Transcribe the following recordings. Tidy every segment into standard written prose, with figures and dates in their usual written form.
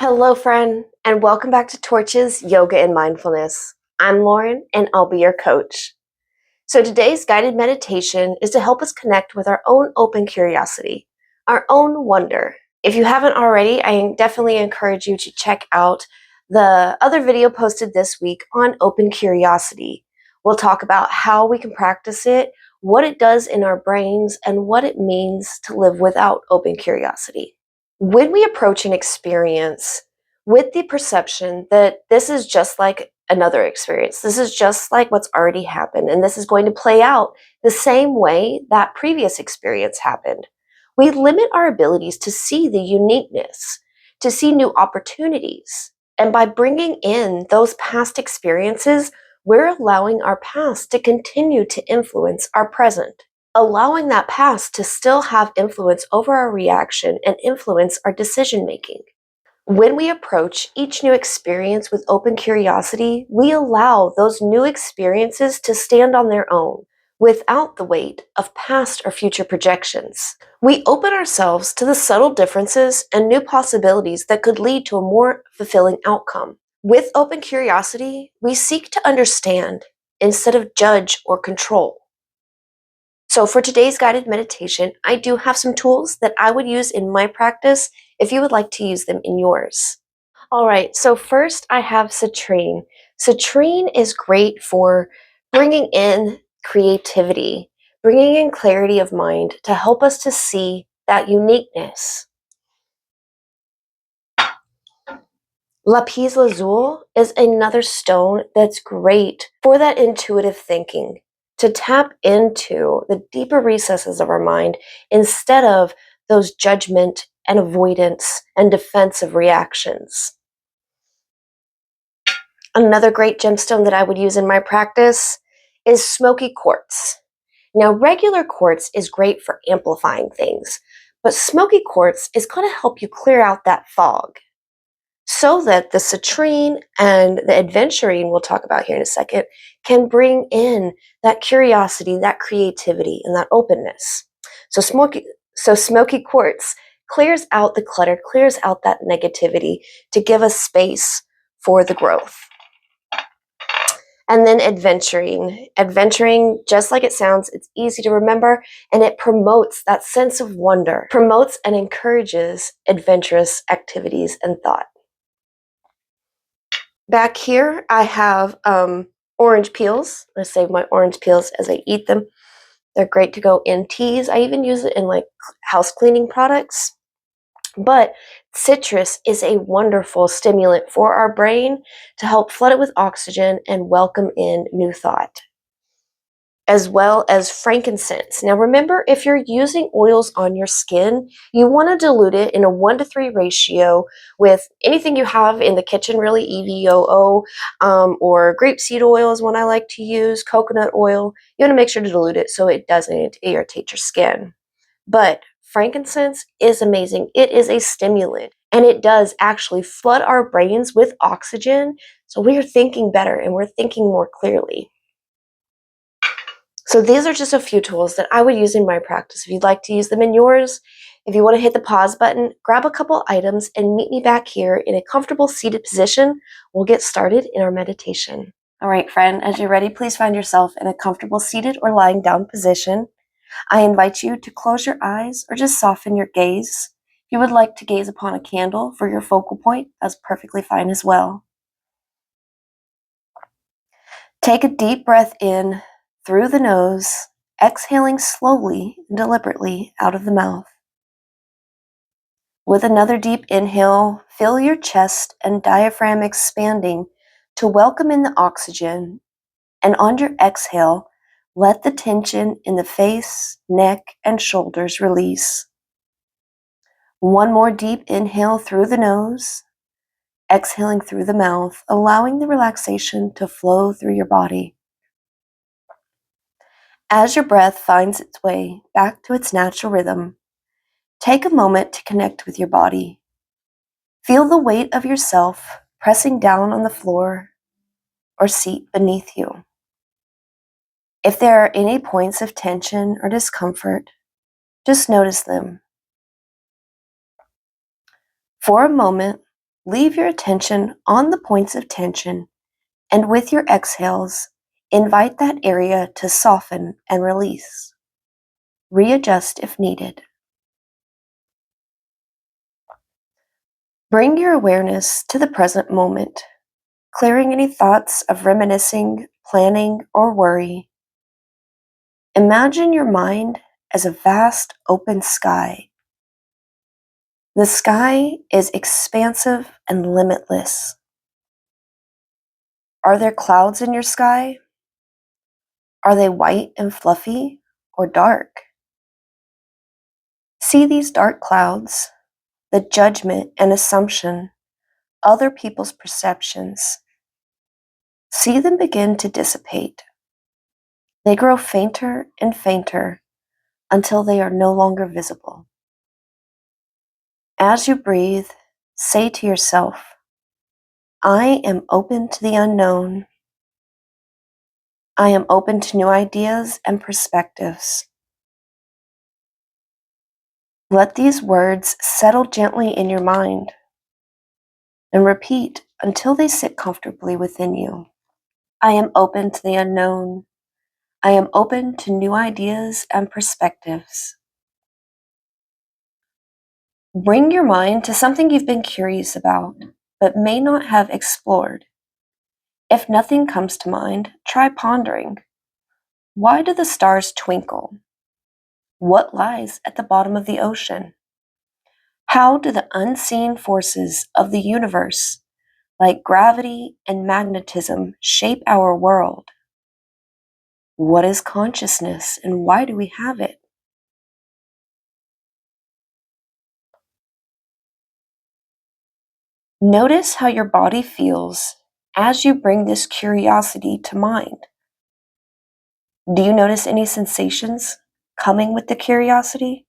Hello, friend, and welcome back to Torches, Yoga, and Mindfulness. I'm Lauren, and I'll be your coach. So today's guided meditation is to help us connect with our own open curiosity, our own wonder. If you haven't already, I definitely encourage you to check out the other video posted this week on open curiosity. We'll talk about how we can practice it, what it does in our brains, and what it means to live without open curiosity. When we approach an experience with the perception that this is just like another experience, this is just like what's already happened, and this is going to play out the same way that previous experience happened, we limit our abilities to see the uniqueness, to see new opportunities. And by bringing in those past experiences, we're allowing our past to continue to influence our present, allowing that past to still have influence over our reaction and influence our decision making. When we approach each new experience with open curiosity, we allow those new experiences to stand on their own without the weight of past or future projections. We open ourselves to the subtle differences and new possibilities that could lead to a more fulfilling outcome. With open curiosity, we seek to understand instead of judge or control. So for today's guided meditation, I do have some tools that I would use in my practice if you would like to use them in yours. All right, so first I have citrine. Citrine is great for bringing in creativity, bringing in clarity of mind to help us to see that uniqueness. Lapis lazuli is another stone that's great for that intuitive thinking, to tap into the deeper recesses of our mind instead of those judgment and avoidance and defensive reactions. Another great gemstone that I would use in my practice is smoky quartz. Now, regular quartz is great for amplifying things, but smoky quartz is going to help you clear out that fog, so that the citrine and the adventurine we'll talk about here in a second can bring in that curiosity, that creativity, and that openness. So smoky quartz clears out the clutter, clears out that negativity to give us space for the growth. And then adventuring. Adventuring, just like it sounds, it's easy to remember, and it promotes that sense of wonder, promotes and encourages adventurous activities and thought. Back here, I have orange peels. I save my orange peels as I eat them. They're great to go in teas. I even use it in like house cleaning products. But citrus is a wonderful stimulant for our brain to help flood it with oxygen and welcome in new thought, as well as frankincense. Now remember, if you're using oils on your skin, you want to dilute it in a 1-to-3 ratio with anything you have in the kitchen, really, EVOO, or grapeseed oil is one I like to use, coconut oil. You want to make sure to dilute it so it doesn't irritate your skin. But frankincense is amazing. It is a stimulant, and it does actually flood our brains with oxygen, so we're thinking better and we're thinking more clearly. So these are just a few tools that I would use in my practice. If you'd like to use them in yours, if you want to hit the pause button, grab a couple items and meet me back here in a comfortable seated position. We'll get started in our meditation. All right, friend, as you're ready, please find yourself in a comfortable seated or lying down position. I invite you to close your eyes or just soften your gaze. If you would like to gaze upon a candle for your focal point, that's perfectly fine as well. Take a deep breath in through the nose, exhaling slowly and deliberately out of the mouth. With another deep inhale, feel your chest and diaphragm expanding to welcome in the oxygen, and on your exhale, let the tension in the face, neck, and shoulders release. One more deep inhale through the nose, exhaling through the mouth, allowing the relaxation to flow through your body. As your breath finds its way back to its natural rhythm, take a moment to connect with your body. Feel the weight of yourself pressing down on the floor or seat beneath you. If there are any points of tension or discomfort, just notice them. For a moment, Leave your attention on the points of tension, and with your exhales, invite that area to soften and release. Readjust if needed. Bring your awareness to the present moment, clearing any thoughts of reminiscing, planning, or worry. Imagine your mind as a vast open sky. The sky is expansive and limitless. Are there clouds in your sky? Are they white and fluffy or dark? See these dark clouds, the judgment and assumption, other people's perceptions. See them begin to dissipate. They grow fainter and fainter until they are no longer visible. As you breathe, say to yourself, I am open to the unknown. I am open to new ideas and perspectives. Let these words settle gently in your mind and repeat until they sit comfortably within you. I am open to the unknown. I am open to new ideas and perspectives. Bring your mind to something you've been curious about, but may not have explored. If nothing comes to mind, try pondering. Why do the stars twinkle? What lies at the bottom of the ocean? How do the unseen forces of the universe, like gravity and magnetism, shape our world? What is consciousness and why do we have it? Notice how your body feels as you bring this curiosity to mind. Do you notice any sensations coming with the curiosity?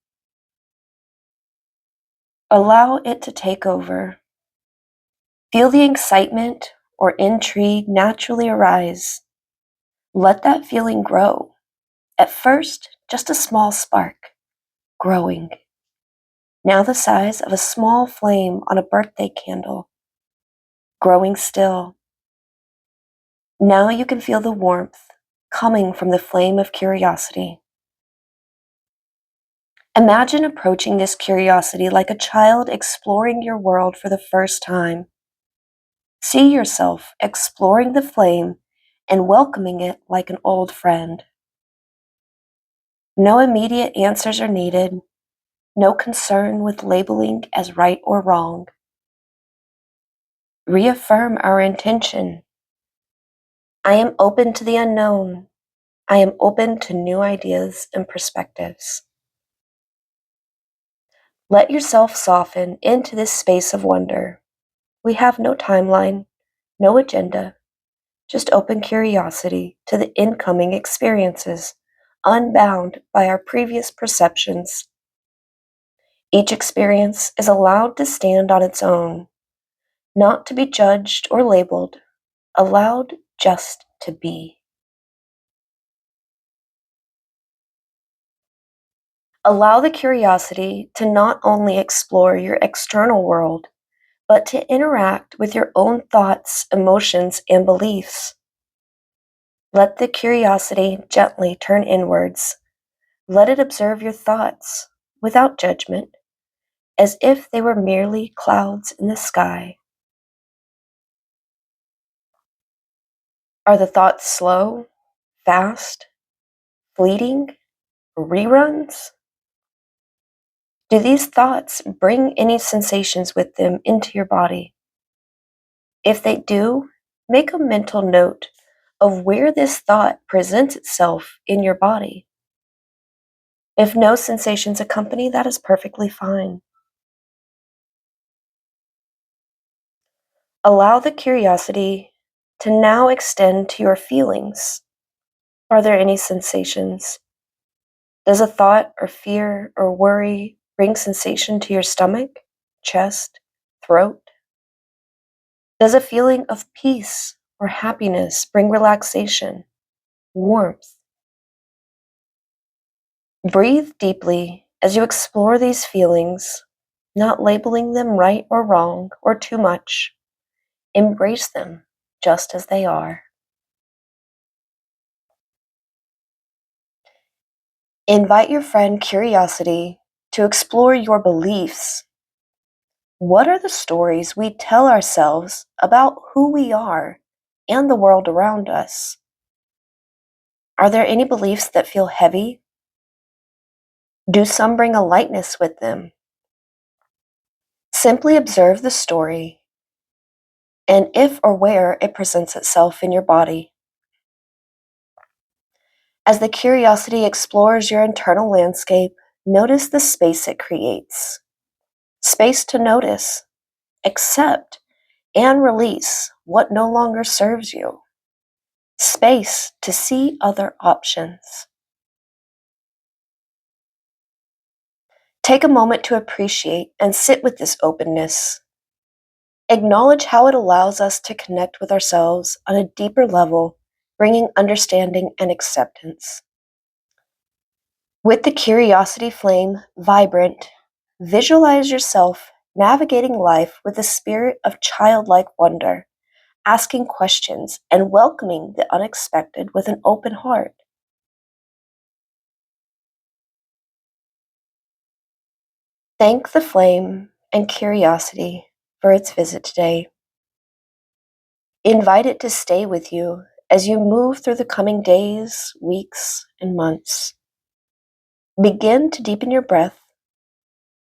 Allow it to take over. Feel the excitement or intrigue naturally arise. Let that feeling grow. At first, just a small spark, growing. Now the size of a small flame on a birthday candle, growing still. Now you can feel the warmth coming from the flame of curiosity. Imagine approaching this curiosity like a child exploring your world for the first time. See yourself exploring the flame and welcoming it like an old friend. No immediate answers are needed, no concern with labeling as right or wrong. Reaffirm our intention. I am open to the unknown. I am open to new ideas and perspectives. Let yourself soften into this space of wonder. We have no timeline, no agenda, just open curiosity to the incoming experiences, unbound by our previous perceptions. Each experience is allowed to stand on its own, not to be judged or labeled, allowed just to be. Allow the curiosity to not only explore your external world, but to interact with your own thoughts, emotions, and beliefs. Let the curiosity gently turn inwards. Let it observe your thoughts without judgment, as if they were merely clouds in the sky. Are the thoughts slow, fast, fleeting, reruns? Do these thoughts bring any sensations with them into your body? If they do, make a mental note of where this thought presents itself in your body. If no sensations accompany, that is perfectly fine. Allow the curiosity to now extend to your feelings. Are there any sensations? Does a thought or fear or worry bring sensation to your stomach, chest, throat? Does a feeling of peace or happiness bring relaxation, warmth? Breathe deeply as you explore these feelings. not labeling them right or wrong or too much. Embrace them just as they are. Invite your friend curiosity to explore your beliefs. What are the stories we tell ourselves about who we are and the world around us? Are there any beliefs that feel heavy? Do some bring a lightness with them? Simply observe the story and if or where it presents itself in your body. As the curiosity explores your internal landscape, notice the space it creates. Space to notice, accept, and release what no longer serves you. Space to see other options. Take a moment to appreciate and sit with this openness. Acknowledge how it allows us to connect with ourselves on a deeper level, bringing understanding and acceptance. With the curiosity flame vibrant, visualize yourself navigating life with a spirit of childlike wonder, asking questions and welcoming the unexpected with an open heart. Thank the flame and curiosity for its visit today. Invite it to stay with you as you move through the coming days, weeks, and months. Begin to deepen your breath,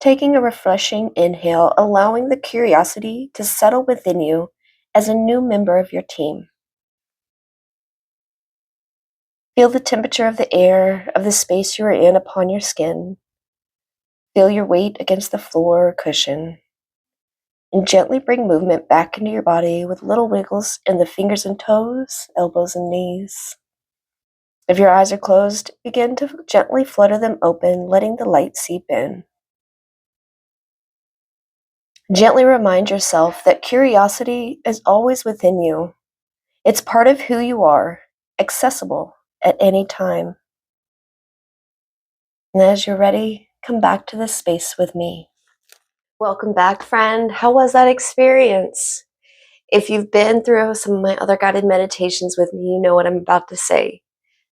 taking a refreshing inhale, allowing the curiosity to settle within you as a new member of your team. Feel the temperature of the air of the space you are in upon your skin. Feel your weight against the floor or cushion. And gently bring movement back into your body with little wiggles in the fingers and toes, elbows and knees. If your eyes are closed, begin to gently flutter them open, letting the light seep in. Gently remind yourself that curiosity is always within you. It's part of who you are, accessible at any time. And as you're ready, come back to this space with me. Welcome back, friend. How was that experience? If you've been through some of my other guided meditations with me, you know what I'm about to say.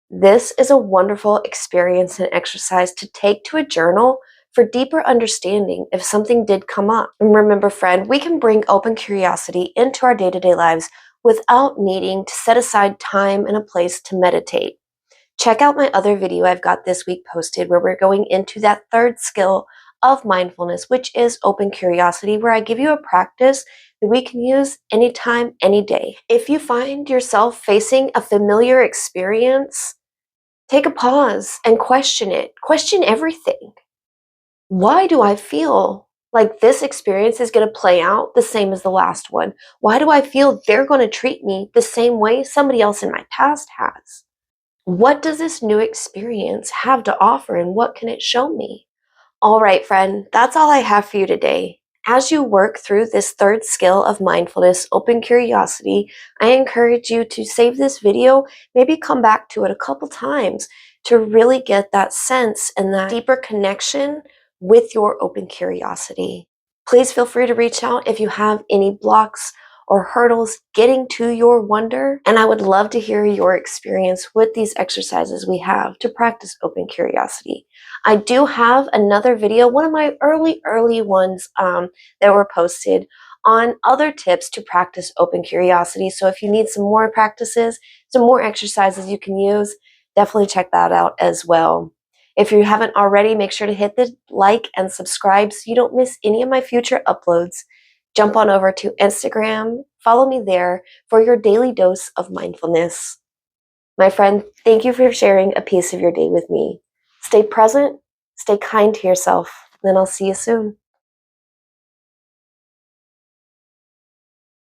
This is a wonderful experience and exercise to take to a journal for deeper understanding if something did come up. And remember, friend, we can bring open curiosity into our day-to-day lives without needing to set aside time and a place to meditate. Check out my other video I've got this week posted where we're going into that third skill of mindfulness, which is open curiosity, where I give you a practice that we can use anytime, any day. If you find yourself facing a familiar experience, take a pause and question it. Question everything. Why do I feel like this experience is going to play out the same as the last one? Why do I feel they're going to treat me the same way somebody else in my past has? What does this new experience have to offer and what can it show me? All right, friend, that's all I have for you today. As you work through this third skill of mindfulness, open curiosity, I encourage you to save this video, maybe come back to it a couple times to really get that sense and that deeper connection with your open curiosity. Please feel free to reach out if you have any blocks or hurdles getting to your wonder, and I would love to hear your experience with these exercises we have to practice open curiosity. I do have another video, one of my early ones that were posted on other tips to practice open curiosity. So if you need some more practices, some more exercises you can use, definitely check that out as well. If you haven't already, make sure to hit the like and subscribe so you don't miss any of my future uploads. Jump on over to Instagram, follow me there for your daily dose of mindfulness. My friend, thank you for sharing a piece of your day with me. Stay present, stay kind to yourself, and then I'll see you soon.